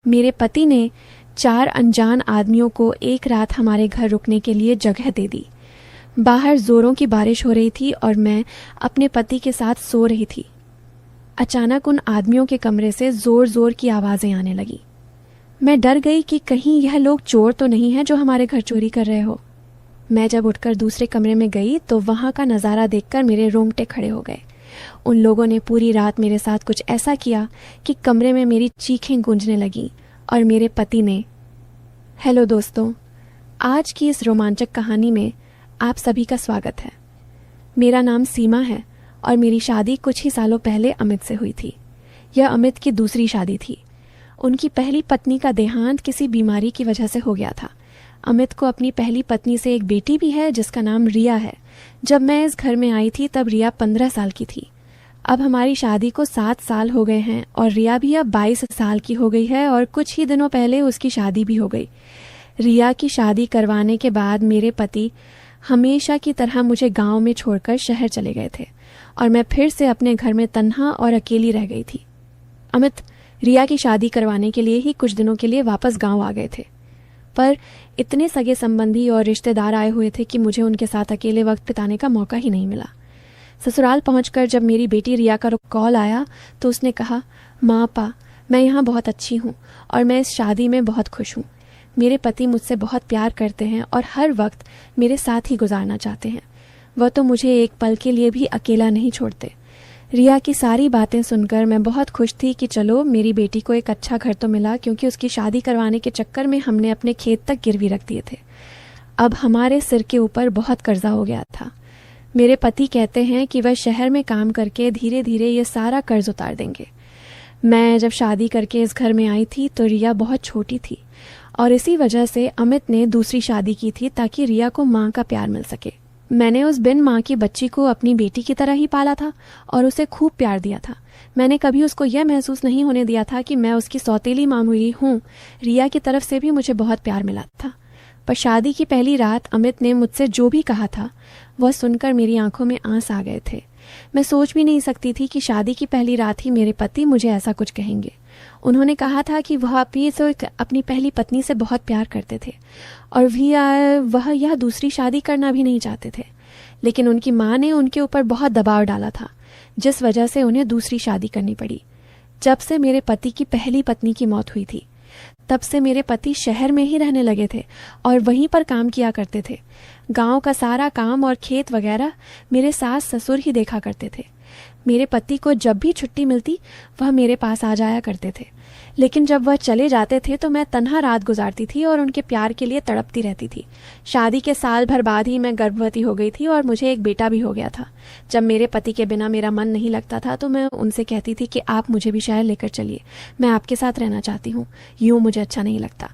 मेरे पति ने 4 अनजान आदमियों को एक रात हमारे घर रुकने के लिए जगह दे दी। बाहर जोरों की बारिश हो रही थी और मैं अपने पति के साथ सो रही थी। अचानक उन आदमियों के कमरे से जोर जोर की आवाज़ें आने लगी। मैं डर गई कि कहीं यह लोग चोर तो नहीं हैं जो हमारे घर चोरी कर रहे हो। मैं जब उठकर दूसरे कमरे में गई तो वहाँ का नज़ारा देखकर मेरे रोंगटे खड़े हो गए। उन लोगों ने पूरी रात मेरे साथ कुछ ऐसा किया कि कमरे में मेरी चीखें गूंजने लगीं और मेरे पति ने। हेलो दोस्तों, आज की इस रोमांचक कहानी में आप सभी का स्वागत है। मेरा नाम सीमा है और मेरी शादी कुछ ही सालों पहले अमित से हुई थी। यह अमित की दूसरी शादी थी। उनकी पहली पत्नी का देहांत किसी बीमारी की वजह से हो गया था। अमित को अपनी पहली पत्नी से एक बेटी भी है जिसका नाम रिया है। जब मैं इस घर में आई थी तब रिया 15 साल की थी। अब हमारी शादी को 7 साल हो गए हैं और रिया भी अब 22 साल की हो गई है और कुछ ही दिनों पहले उसकी शादी भी हो गई। रिया की शादी करवाने के बाद मेरे पति हमेशा की तरह मुझे गांव में छोड़कर शहर चले गए थे और मैं फिर से अपने घर में तन्हा और अकेली रह गई थी। अमित रिया की शादी करवाने के लिए ही कुछ दिनों के लिए वापस गांव आ गए थे, पर इतने सगे संबंधी और रिश्तेदार आए हुए थे कि मुझे उनके साथ अकेले वक्त बिताने का मौका ही नहीं मिला। ससुराल पहुंचकर जब मेरी बेटी रिया का कॉल आया तो उसने कहा, माँ पा, मैं यहाँ बहुत अच्छी हूँ और मैं इस शादी में बहुत खुश हूँ। मेरे पति मुझसे बहुत प्यार करते हैं और हर वक्त मेरे साथ ही गुजारना चाहते हैं। वह तो मुझे एक पल के लिए भी अकेला नहीं छोड़ते। रिया की सारी बातें सुनकर मैं बहुत खुश थी कि चलो मेरी बेटी को एक अच्छा घर तो मिला, क्योंकि उसकी शादी करवाने के चक्कर में हमने अपने खेत तक गिरवी रख दिए थे। अब हमारे सिर के ऊपर बहुत कर्जा हो गया था। मेरे पति कहते हैं कि वह शहर में काम करके धीरे धीरे ये सारा कर्ज उतार देंगे। मैं जब शादी करके इस घर में आई थी तो रिया बहुत छोटी थी और इसी वजह से अमित ने दूसरी शादी की थी ताकि रिया को माँ का प्यार मिल सके। मैंने उस बिन माँ की बच्ची को अपनी बेटी की तरह ही पाला था और उसे खूब प्यार दिया था। मैंने कभी उसको यह महसूस नहीं होने दिया था कि मैं उसकी सौतेली मामूली हूँ। रिया की तरफ से भी मुझे बहुत प्यार मिला था। पर शादी की पहली रात अमित ने मुझसे जो भी कहा था वह सुनकर मेरी आंखों में आंस आ गए थे। मैं सोच भी नहीं सकती थी कि शादी की पहली रात ही मेरे पति मुझे ऐसा कुछ कहेंगे। उन्होंने कहा था कि वह अपनी पहली पत्नी से बहुत प्यार करते थे और वह यह दूसरी शादी करना भी नहीं चाहते थे, लेकिन उनकी माँ ने उनके ऊपर बहुत दबाव डाला था जिस वजह से उन्हें दूसरी शादी करनी पड़ी। जब से मेरे पति की पहली पत्नी की मौत हुई थी तब से मेरे पति शहर में ही रहने लगे थे और वहीं पर काम किया करते थे। गांव का सारा काम और खेत वगैरह मेरे सास ससुर ही देखा करते थे। मेरे पति को जब भी छुट्टी मिलती वह मेरे पास आ जाया करते थे, लेकिन जब वह चले जाते थे तो मैं तन्हा रात गुजारती थी और उनके प्यार के लिए तड़पती रहती थी। शादी के साल भर बाद ही मैं गर्भवती हो गई थी और मुझे एक बेटा भी हो गया था। जब मेरे पति के बिना मेरा मन नहीं लगता था तो मैं उनसे कहती थी कि आप मुझे भी शहर लेकर चलिए, मैं आपके साथ रहना चाहती हूँ, यूँ मुझे अच्छा नहीं लगता।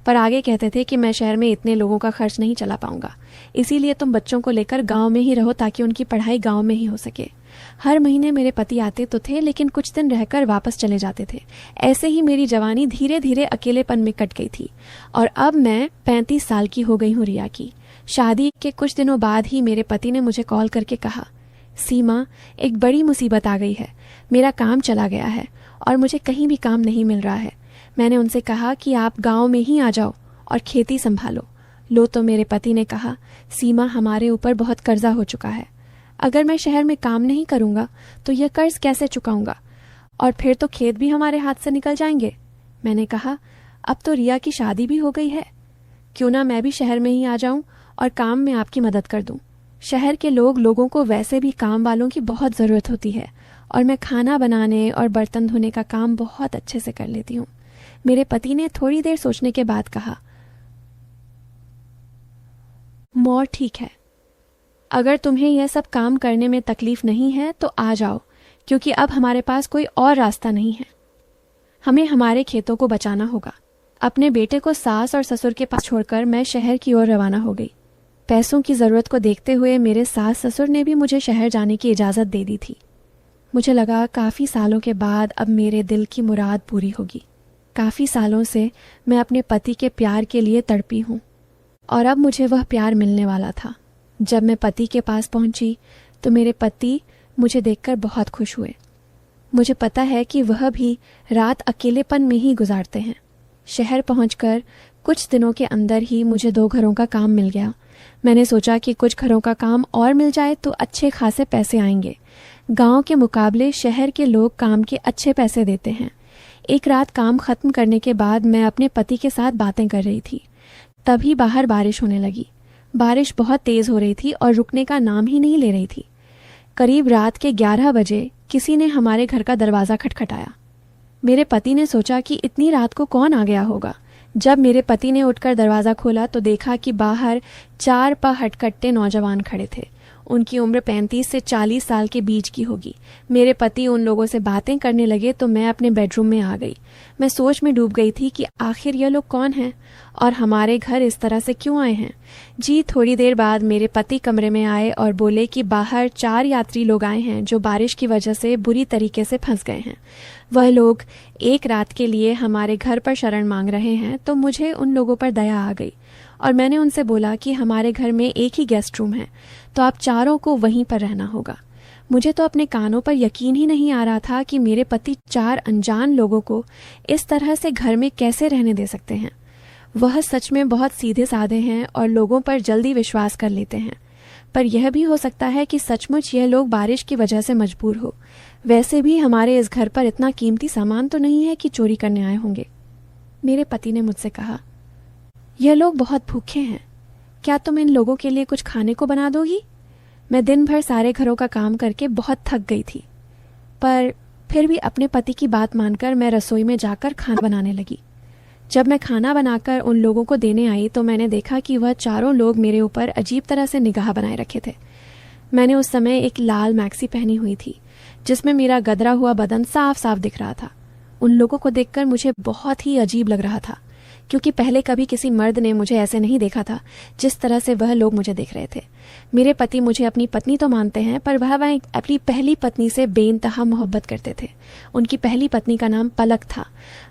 पर आगे कहते थे कि मैं शहर में इतने लोगों का खर्च नहीं चला पाऊंगा, इसीलिए तुम बच्चों को लेकर गाँव में ही रहो ताकि उनकी पढ़ाई गाँव में ही हो सके। हर महीने मेरे पति आते तो थे, लेकिन कुछ दिन रहकर वापस चले जाते थे। ऐसे ही मेरी जवानी धीरे धीरे अकेलेपन में कट गई थी और अब मैं 35 साल की हो गई हूँ रिया की। शादी के कुछ दिनों बाद ही मेरे पति ने मुझे कॉल करके कहा, सीमा, एक बड़ी मुसीबत आ गई है। मेरा काम चला गया है और मुझे कहीं भी काम नहीं मिल रहा है। मैंने उनसे कहा कि आप गाँव में ही आ जाओ और खेती संभालो। लो तो मेरे पति ने कहा, सीमा, हमारे ऊपर बहुत कर्जा हो चुका है। अगर मैं शहर में काम नहीं करूंगा तो यह कर्ज कैसे चुकाऊंगा, और फिर तो खेत भी हमारे हाथ से निकल जाएंगे। मैंने कहा, अब तो रिया की शादी भी हो गई है, क्यों ना मैं भी शहर में ही आ जाऊं और काम में आपकी मदद कर दूं। शहर के लोगों को वैसे भी काम वालों की बहुत ज़रूरत होती है और मैं खाना बनाने और बर्तन धोने का काम बहुत अच्छे से कर लेती हूँ। मेरे पति ने थोड़ी देर सोचने के बाद कहा, मौर ठीक है, अगर तुम्हें यह सब काम करने में तकलीफ नहीं है तो आ जाओ, क्योंकि अब हमारे पास कोई और रास्ता नहीं है। हमें हमारे खेतों को बचाना होगा। अपने बेटे को सास और ससुर के पास छोड़कर मैं शहर की ओर रवाना हो गई। पैसों की ज़रूरत को देखते हुए मेरे सास ससुर ने भी मुझे शहर जाने की इजाज़त दे दी थी। मुझे लगा काफ़ी सालों के बाद अब मेरे दिल की मुराद पूरी होगी। काफ़ी सालों से मैं अपने पति के प्यार के लिए तड़पी हूँ और अब मुझे वह प्यार मिलने वाला था। जब मैं पति के पास पहुंची तो मेरे पति मुझे देखकर बहुत खुश हुए। मुझे पता है कि वह भी रात अकेलेपन में ही गुजारते हैं। शहर पहुंचकर कुछ दिनों के अंदर ही मुझे 2 घरों का काम मिल गया। मैंने सोचा कि कुछ घरों का काम और मिल जाए तो अच्छे खासे पैसे आएंगे। गांव के मुकाबले शहर के लोग काम के अच्छे पैसे देते हैं। एक रात काम खत्म करने के बाद मैं अपने पति के साथ बातें कर रही थी, तभी बाहर बारिश होने लगी। बारिश बहुत तेज हो रही थी और रुकने का नाम ही नहीं ले रही थी। करीब रात के 11 बजे किसी ने हमारे घर का दरवाज़ा खटखटाया। मेरे पति ने सोचा कि इतनी रात को कौन आ गया होगा। जब मेरे पति ने उठकर दरवाज़ा खोला तो देखा कि बाहर 4 हटकट्टे नौजवान खड़े थे। उनकी उम्र 35 से 40 साल के बीच की होगी। मेरे पति उन लोगों से बातें करने लगे तो मैं अपने बेडरूम में आ गई। मैं सोच में डूब गई थी कि आखिर यह लोग कौन हैं और हमारे घर इस तरह से क्यों आए हैं। जी थोड़ी देर बाद मेरे पति कमरे में आए और बोले कि बाहर 4 यात्री लोग आए हैं जो बारिश की वजह से बुरी तरीके से फंस गए हैं। वह लोग एक रात के लिए हमारे घर पर शरण मांग रहे हैं। तो मुझे उन लोगों पर दया आ गई और मैंने उनसे बोला कि हमारे घर में एक ही गेस्ट रूम है, तो आप चारों को वहीं पर रहना होगा। मुझे तो अपने कानों पर यकीन ही नहीं आ रहा था कि मेरे पति 4 अनजान लोगों को इस तरह से घर में कैसे रहने दे सकते हैं। वह सच में बहुत सीधे साधे हैं और लोगों पर जल्दी विश्वास कर लेते हैं। पर यह भी हो सकता है कि सचमुच यह लोग बारिश की वजह से मजबूर हो। वैसे भी हमारे इस घर पर इतना कीमती सामान तो नहीं है कि चोरी करने आए होंगे। मेरे पति ने मुझसे कहा, यह लोग बहुत भूखे हैं, क्या तुम इन लोगों के लिए कुछ खाने को बना दोगी? मैं दिन भर सारे घरों का काम करके बहुत थक गई थी, पर फिर भी अपने पति की बात मानकर मैं रसोई में जाकर खाना बनाने लगी। जब मैं खाना बनाकर उन लोगों को देने आई तो मैंने देखा कि वह चारों लोग मेरे ऊपर अजीब तरह से निगाह बनाए रखे थे। मैंने उस समय एक लाल मैक्सी पहनी हुई थी जिसमें मेरा गदरा हुआ बदन साफ साफ दिख रहा था। उन लोगों को देखकर मुझे बहुत ही अजीब लग रहा था, क्योंकि पहले कभी किसी मर्द ने मुझे ऐसे नहीं देखा था जिस तरह से वह लोग मुझे देख रहे थे। मेरे पति मुझे अपनी पत्नी तो मानते हैं, पर वह अपनी पहली पत्नी से बेइंतहा मोहब्बत करते थे। उनकी पहली पत्नी का नाम पलक था।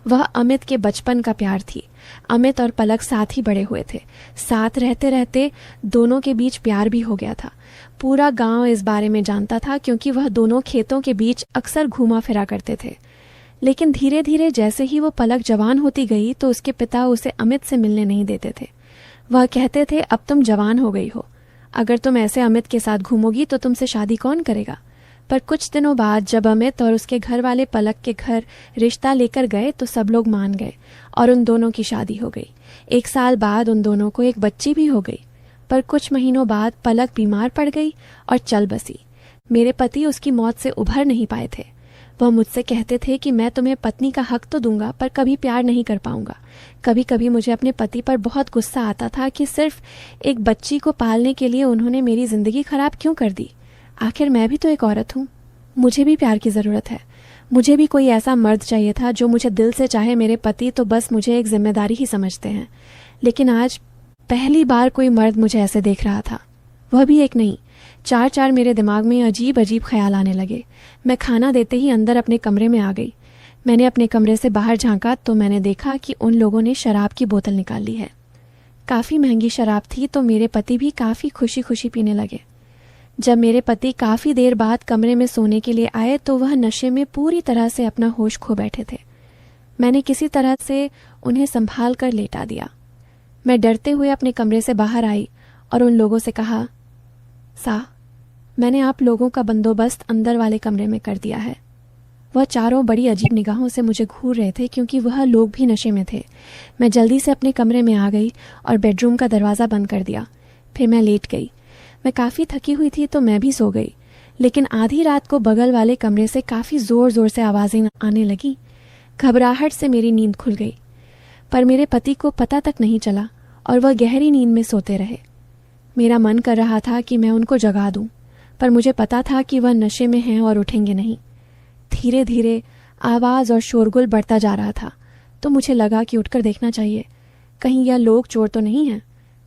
वह अमित के बचपन का प्यार थी। अमित और पलक साथ ही बड़े हुए थे। साथ रहते रहते दोनों के बीच प्यार भी हो गया था। पूरा गांव इस बारे में जानता था, क्योंकि वह दोनों खेतों के बीच अक्सर घूमा फिरा करते थे। लेकिन धीरे धीरे जैसे ही वो पलक जवान होती गई तो उसके पिता उसे अमित से मिलने नहीं देते थे। वह कहते थे, अब तुम जवान हो गई हो, अगर तुम ऐसे अमित के साथ घूमोगी तो तुमसे शादी कौन करेगा। पर कुछ दिनों बाद जब अमित और उसके घर वाले पलक के घर रिश्ता लेकर गए तो सब लोग मान गए और उन दोनों की शादी हो गई। 1 साल बाद उन दोनों को एक बच्ची भी हो गई। पर कुछ महीनों बाद पलक बीमार पड़ गई और चल बसी। मेरे पति उसकी मौत से उभर नहीं पाए थे। वह मुझसे कहते थे कि मैं तुम्हें पत्नी का हक तो दूंगा, पर कभी प्यार नहीं कर पाऊंगा। कभी कभी मुझे अपने पति पर बहुत गुस्सा आता था कि सिर्फ एक बच्ची को पालने के लिए उन्होंने मेरी जिंदगी खराब क्यों कर दी। आखिर मैं भी तो एक औरत हूँ, मुझे भी प्यार की ज़रूरत है। मुझे भी कोई ऐसा मर्द चाहिए था जो मुझे दिल से चाहे। मेरे पति तो बस मुझे एक जिम्मेदारी ही समझते हैं। लेकिन आज पहली बार कोई मर्द मुझे ऐसे देख रहा था। वह भी एक नहीं, 4 मेरे दिमाग में अजीब अजीब ख्याल आने लगे। मैं खाना देते ही अंदर अपने कमरे में आ गई। मैंने अपने कमरे से बाहर झांका तो मैंने देखा कि उन लोगों ने शराब की बोतल निकाल ली है। काफ़ी महंगी शराब थी, तो मेरे पति भी काफ़ी खुशी खुशी पीने लगे। जब मेरे पति काफ़ी देर बाद कमरे में सोने के लिए आए तो वह नशे में पूरी तरह से अपना होश खो बैठे थे। मैंने किसी तरह से उन्हें संभाल कर लेटा दिया। मैं डरते हुए अपने कमरे से बाहर आई और उन लोगों से कहा, मैंने आप लोगों का बंदोबस्त अंदर वाले कमरे में कर दिया है। वह चारों बड़ी अजीब निगाहों से मुझे घूर रहे थे, क्योंकि वह लोग भी नशे में थे। मैं जल्दी से अपने कमरे में आ गई और बेडरूम का दरवाज़ा बंद कर दिया। फिर मैं लेट गई। मैं काफ़ी थकी हुई थी तो मैं भी सो गई। लेकिन आधी रात को बगल वाले कमरे से काफ़ी ज़ोर ज़ोर से आवाज़ें आने लगी। घबराहट से मेरी नींद खुल गई, पर मेरे पति को पता तक नहीं चला और वह गहरी नींद में सोते रहे। मेरा मन कर रहा था कि मैं उनको जगा दूं, पर मुझे पता था कि वह नशे में हैं और उठेंगे नहीं। धीरे धीरे आवाज़ और शोरगुल बढ़ता जा रहा था, तो मुझे लगा कि उठकर देखना चाहिए, कहीं यह लोग चोर तो नहीं हैं।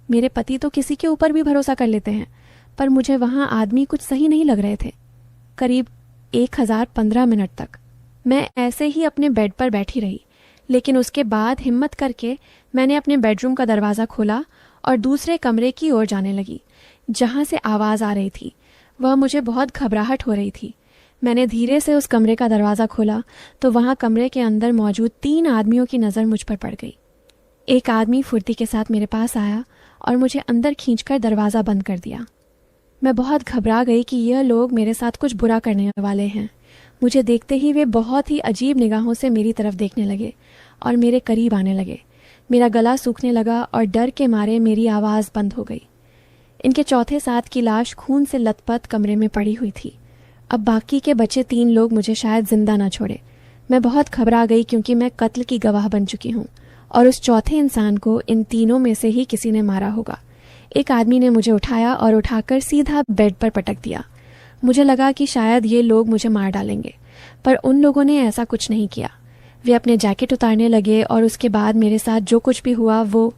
मेरे पति तो किसी के ऊपर भी भरोसा कर लेते हैं, पर मुझे वहाँ आदमी कुछ सही नहीं लग रहे थे। करीब 1015 मिनट तक मैं ऐसे ही अपने बेड पर बैठी रही, लेकिन उसके बाद हिम्मत करके मैंने अपने बेडरूम का दरवाज़ा खोला और दूसरे कमरे की ओर जाने लगी जहाँ से आवाज़ आ रही थी। वह मुझे बहुत घबराहट हो रही थी। मैंने धीरे से उस कमरे का दरवाज़ा खोला तो वहाँ कमरे के अंदर मौजूद 3 आदमियों की नज़र मुझ पर पड़ गई। एक आदमी फुर्ती के साथ मेरे पास आया और मुझे अंदर खींचकर दरवाज़ा बंद कर दिया। मैं बहुत घबरा गई कि यह लोग मेरे साथ कुछ बुरा करने वाले हैं। मुझे देखते ही वे बहुत ही अजीब निगाहों से मेरी तरफ देखने लगे और मेरे करीब आने लगे। मेरा गला सूखने लगा और डर के मारे मेरी आवाज़ बंद हो गई। इनके चौथे साथ की लाश खून से लथपथ कमरे में पड़ी हुई थी। अब बाकी के बचे 3 लोग मुझे शायद जिंदा न छोड़े। मैं बहुत घबरा गई क्योंकि मैं कत्ल की गवाह बन चुकी हूँ और उस चौथे इंसान को इन तीनों में से ही किसी ने मारा होगा। एक आदमी ने मुझे उठाया और उठाकर सीधा बेड पर पटक दिया। मुझे लगा कि शायद ये लोग मुझे मार डालेंगे, पर उन लोगों ने ऐसा कुछ नहीं किया। वे अपने जैकेट उतारने लगे और उसके बाद मेरे साथ जो कुछ भी हुआ वो